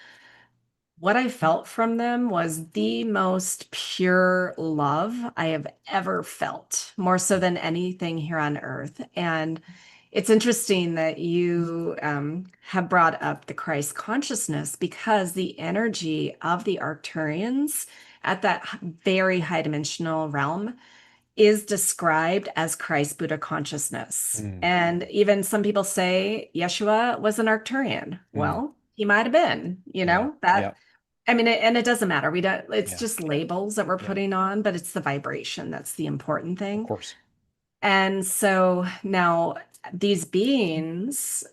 Speaker 3: what I felt from them was the most pure love I have ever felt, more so than anything here on earth. And it's interesting that you have brought up the Christ consciousness because the energy of the Arcturians at that very high dimensional realm is described as Christ Buddha consciousness.
Speaker 2: Mm.
Speaker 3: And even some people say Yeshua was an Arcturian.
Speaker 2: Mm.
Speaker 3: Well, he might have been,
Speaker 2: Yeah.
Speaker 3: that
Speaker 2: Yeah.
Speaker 3: I mean, and it doesn't matter. We don't, it's
Speaker 2: Yeah.
Speaker 3: just labels that we're
Speaker 2: Yeah.
Speaker 3: putting on, but it's the vibration that's the important
Speaker 2: Of
Speaker 3: thing.
Speaker 2: course.
Speaker 3: And so now these beings,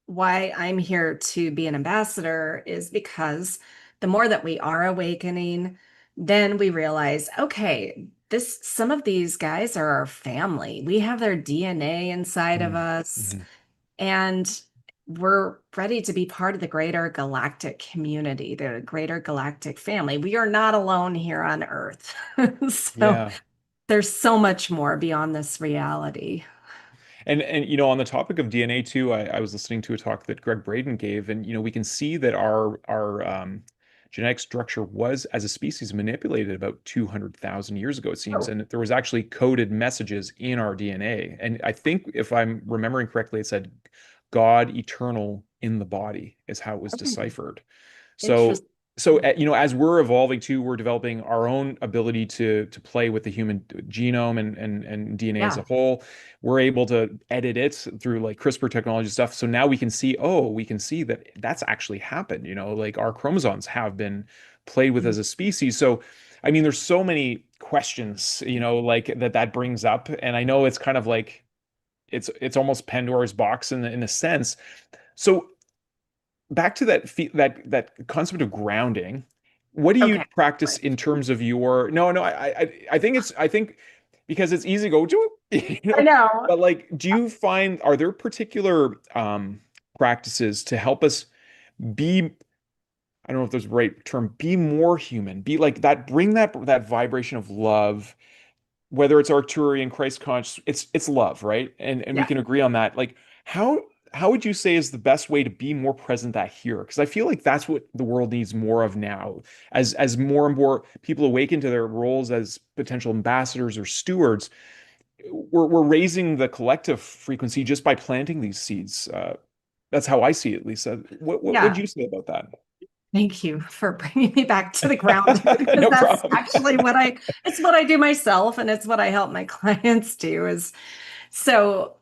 Speaker 3: why I'm here to be an ambassador is because the more that we are awakening, then we realize, okay, some of these guys are our family. We have their DNA inside of
Speaker 2: Mm.
Speaker 3: us
Speaker 2: Hmm.
Speaker 3: and we're ready to be part of the greater galactic community, the greater galactic family. We are not alone here on Earth. So
Speaker 2: Yeah.
Speaker 3: there's so much more beyond this reality.
Speaker 2: And on the topic of DNA too, I was listening to a talk that Greg Braden gave, and we can see that our genetic structure was as a species manipulated about 200,000 years ago, it seems,
Speaker 3: Oh,
Speaker 2: and there was actually coded messages in our DNA. And I think if I'm remembering correctly, it said God eternal in the body is how it was
Speaker 3: okay.
Speaker 2: deciphered. So
Speaker 3: Interesting.
Speaker 2: as we're evolving too, we're developing our own ability to play with the human genome and DNA as a
Speaker 3: Yeah.
Speaker 2: whole. We're able to edit it through like CRISPR technology stuff. So now we can see that that's actually happened. Like our chromosomes have been played with as a species. So I mean, there's so many questions, like that brings up, and I know it's kind of like it's almost Pandora's box in a sense. So back to that concept of grounding. What do you
Speaker 3: Okay.
Speaker 2: practice
Speaker 3: Right.
Speaker 2: in terms of your? No, no, I think because it's easy to go to,
Speaker 3: I know.
Speaker 2: but like, do you find are there particular practices to help us be? I don't know if there's a right term, be more human, be like that, bring that vibration of love, whether it's Arcturian, Christ conscious, it's love, right? And we
Speaker 3: Yeah.
Speaker 2: can agree on that. Like how how would you say is the best way to be more present that here? Because I feel like that's what the world needs more of now. As more and more people awaken to their roles as potential ambassadors or stewards, we're raising the collective frequency just by planting these seeds. That's how I see it, Lisa. What would
Speaker 3: Yeah.
Speaker 2: you say about that?
Speaker 3: Thank you for bringing me back to the ground because
Speaker 2: No
Speaker 3: that's
Speaker 2: problem.
Speaker 3: actually it's what I do myself and it's what I help my clients do is so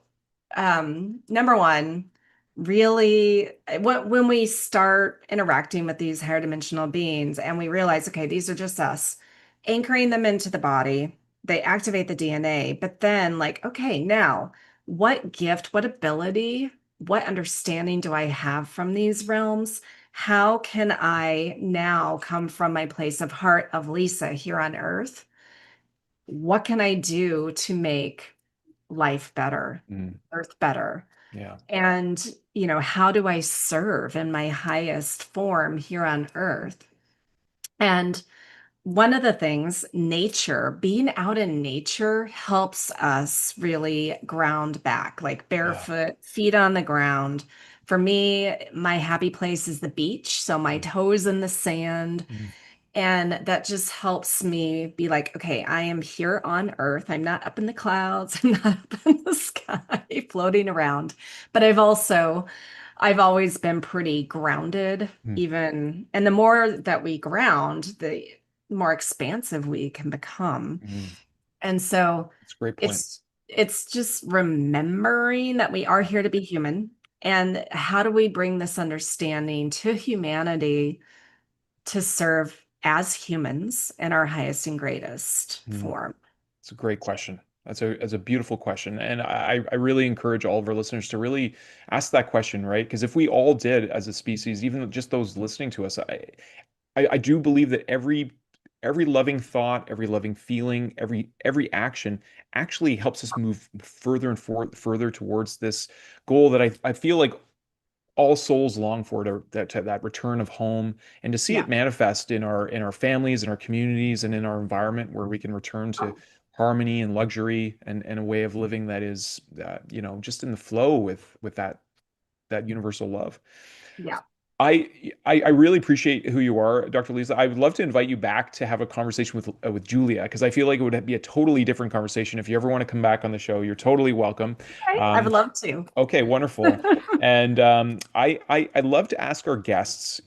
Speaker 3: number one, really when we start interacting with these higher dimensional beings and we realize, okay, these are just us, anchoring them into the body, they activate the DNA, but then like, okay, now what gift, what ability, what understanding do I have from these realms? How can I now come from my place of heart of Lisa here on earth? What can I do to make life better,
Speaker 2: Mm,
Speaker 3: earth better?
Speaker 2: yeah.
Speaker 3: And, how do I serve in my highest form here on earth? And one of the things, nature, being out in nature helps us really ground back, like
Speaker 2: Yeah.
Speaker 3: barefoot, feet on the ground. For me, my happy place is the beach. So my
Speaker 2: Mm,
Speaker 3: toes in the sand.
Speaker 2: mm,
Speaker 3: And that just helps me be like, okay, I am here on Earth. I'm not up in the clouds. I'm not up in the sky floating around. But I've always been pretty grounded,
Speaker 2: mm,
Speaker 3: even, and the more that we ground, the more expansive we can become.
Speaker 2: mm.
Speaker 3: And so
Speaker 2: That's a great point.
Speaker 3: it's just remembering that we are here to be human. And how do we bring this understanding to humanity to serve as humans in our highest and greatest
Speaker 2: Mm.
Speaker 3: form?
Speaker 2: It's a great question. That's a beautiful question. And I really encourage all of our listeners to really ask that question, right? Because if we all did as a species, even just those listening to us, I do believe that every loving thought, every loving feeling, every action actually helps us move further and further towards this goal that I feel like all souls long for, to that return of home, and to see
Speaker 3: Yeah.
Speaker 2: it manifest in our families, in our communities, and in our environment, where we can return to harmony and luxury, and a way of living that is just in the flow with that universal love.
Speaker 3: Yeah.
Speaker 2: I really appreciate who you are, Dr. Lisa. I would love to invite you back to have a conversation with Julia, because I feel like it would be a totally different conversation. If you ever want to come back on the show, you're totally welcome.
Speaker 3: Okay. I would
Speaker 2: Um,
Speaker 3: love to.
Speaker 2: okay, wonderful. And I love to ask our guests,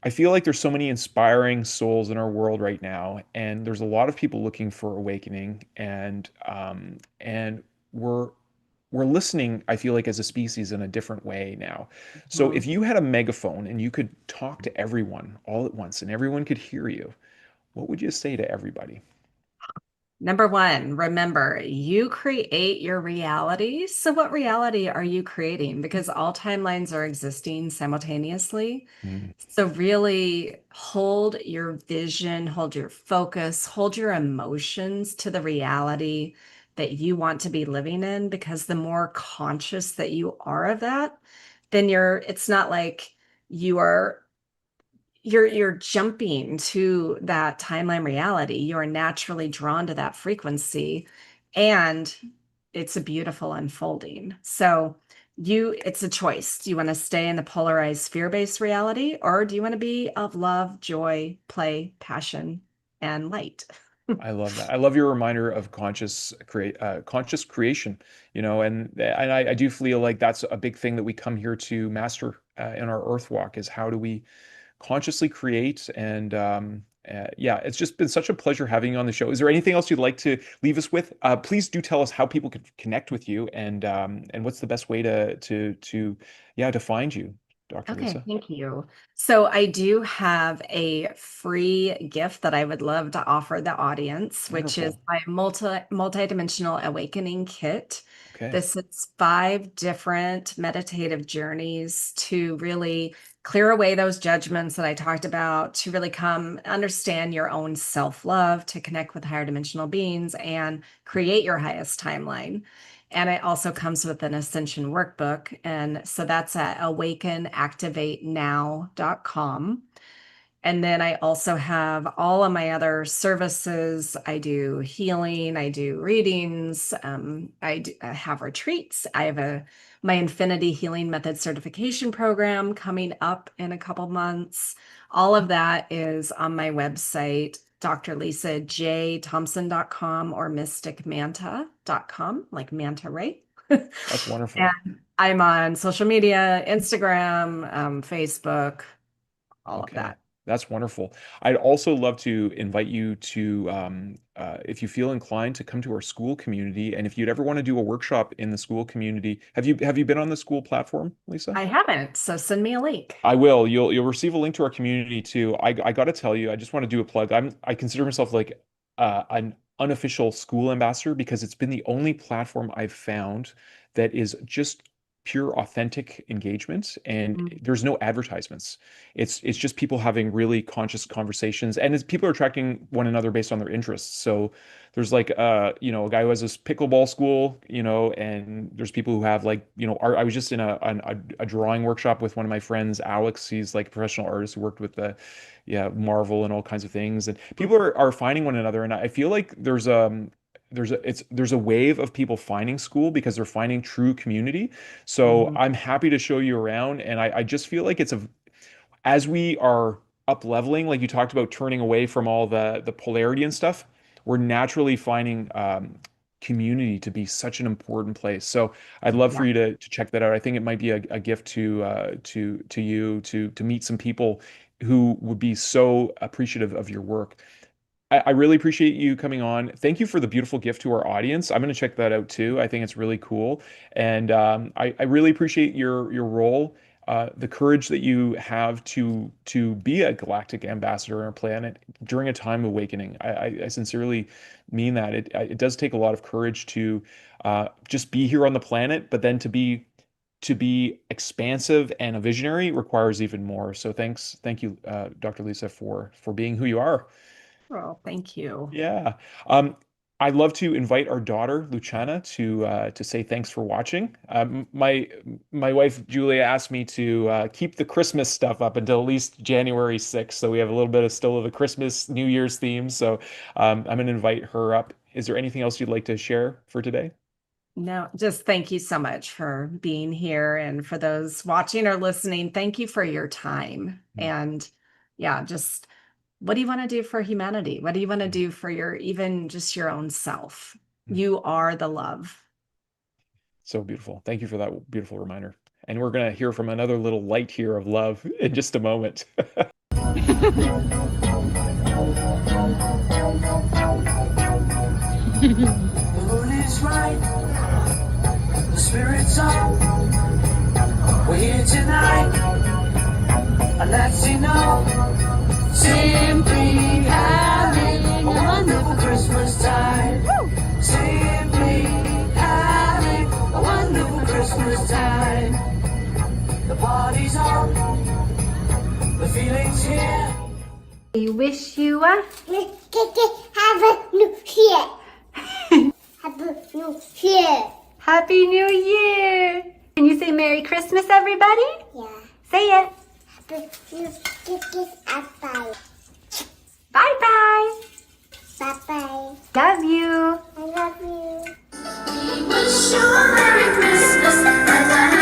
Speaker 2: I feel like there's so many inspiring souls in our world right now, and there's a lot of people looking for awakening, and we're we're listening, I feel like, as a species in a different way now. So if
Speaker 3: Mhm.
Speaker 2: you had a megaphone and you could talk to everyone all at once and everyone could hear you, what would you say to everybody?
Speaker 3: Number one, remember, you create your reality. So, what reality are you creating? Because all timelines are existing simultaneously.
Speaker 2: Mm,
Speaker 3: So, really hold your vision, hold your focus, hold your emotions to the reality that you want to be living in. Because the more conscious that you are of that, then it's not like you are you're jumping to that timeline reality. You're naturally drawn to that frequency, and it's a beautiful unfolding. So it's a choice. Do you want to stay in the polarized fear-based reality, or do you want to be of love, joy, play, passion, and light?
Speaker 2: I love that. I love your reminder of conscious creation, and I do feel like that's a big thing that we come here to master in our earth walk, is how do we consciously create. And yeah, it's just been such a pleasure having you on the show. Is there anything else you'd like to leave us with? Please do tell us how people can connect with you, and what's the best way to find you, Dr.
Speaker 3: Okay,
Speaker 2: Lisa.
Speaker 3: thank you. So I do have a free gift that I would love to offer the audience, which is
Speaker 2: Wonderful.
Speaker 3: my multidimensional awakening kit.
Speaker 2: Okay.
Speaker 3: This is 5 different meditative journeys to really clear away those judgments that I talked about, to really come understand your own self-love, to connect with higher dimensional beings and create your highest timeline. And it also comes with an ascension workbook. And so that's at awakenactivatenow.com. And then I also have all of my other services. I do healing, I do readings, I have retreats. I have my Infinity Healing Method certification program coming up in a couple months. All of that is on my website, drlisajthompson.com or mysticmanta.com, like manta ray.
Speaker 2: That's wonderful.
Speaker 3: And I'm on social media, Instagram, Facebook, all of that.
Speaker 2: That's wonderful. I'd also love to invite you to, if you feel inclined, to come to our school community. And if you'd ever want to do a workshop in the school community, have you been on the school platform, Lisa?
Speaker 3: I haven't, so send me a link.
Speaker 2: I will. You'll receive a link to our community too. I got to tell you, I just want to do a plug. I consider myself like an unofficial school ambassador because it's been the only platform I've found that is just pure authentic engagement and there's no advertisements. It's just people having really conscious conversations and people are attracting one another based on their interests. So there's like a guy who has this pickleball school, and there's people who have like, art. I was just in a drawing workshop with one of my friends, Alex. He's like a professional artist who worked with the Marvel and all kinds of things. And people are finding one another. And I feel like there's a wave of people finding school because they're finding true community. So I'm happy to show you around. And I just feel like as we are up leveling, like you talked about turning away from all the polarity and stuff, we're naturally finding community to be such an important place. So I'd love for you to check that out. I think it might be a gift to you to meet some people who would be so appreciative of your work. I really appreciate you coming on. Thank you for the beautiful gift to our audience. I'm going to check that out too. I think it's really cool. And I really appreciate your role, the courage that you have to be a galactic ambassador on our planet during a time of awakening. I sincerely mean that. It does take a lot of courage to just be here on the planet, but then to be expansive and a visionary requires even more. So thank you, Dr. Lisa, for being who you are.
Speaker 3: Well, thank you.
Speaker 2: Yeah. I'd love to invite our daughter, Luciana, to say thanks for watching. My wife, Julia, asked me to keep the Christmas stuff up until at least January 6th. So we have a little bit of still of the Christmas, New Year's theme. So I'm going to invite her up. Is there anything else you'd like to share for today?
Speaker 3: No, just thank you so much for being here. And for those watching or listening, thank you for your time. And just what do you want to do for humanity? What do you want to do for even just your own self? You are the love.
Speaker 2: So beautiful. Thank you for that beautiful reminder. And we're going to hear from another little light here of love in just a moment.
Speaker 4: The moon is right, the spirit's up. We're here tonight, and that's enough. Simply having a wonderful Christmas time. Simply having a wonderful Christmas time. The party's on, the feeling's here.
Speaker 5: We wish you a
Speaker 6: Happy New Year. Happy New Year.
Speaker 5: Happy New Year. Can you say Merry Christmas, everybody?
Speaker 6: Yeah.
Speaker 5: Say it.
Speaker 6: Happy New Year. Bye.
Speaker 5: Bye-bye.
Speaker 6: Bye-bye.
Speaker 5: Love you.
Speaker 6: I love you.
Speaker 4: We wish you a Merry Christmas and a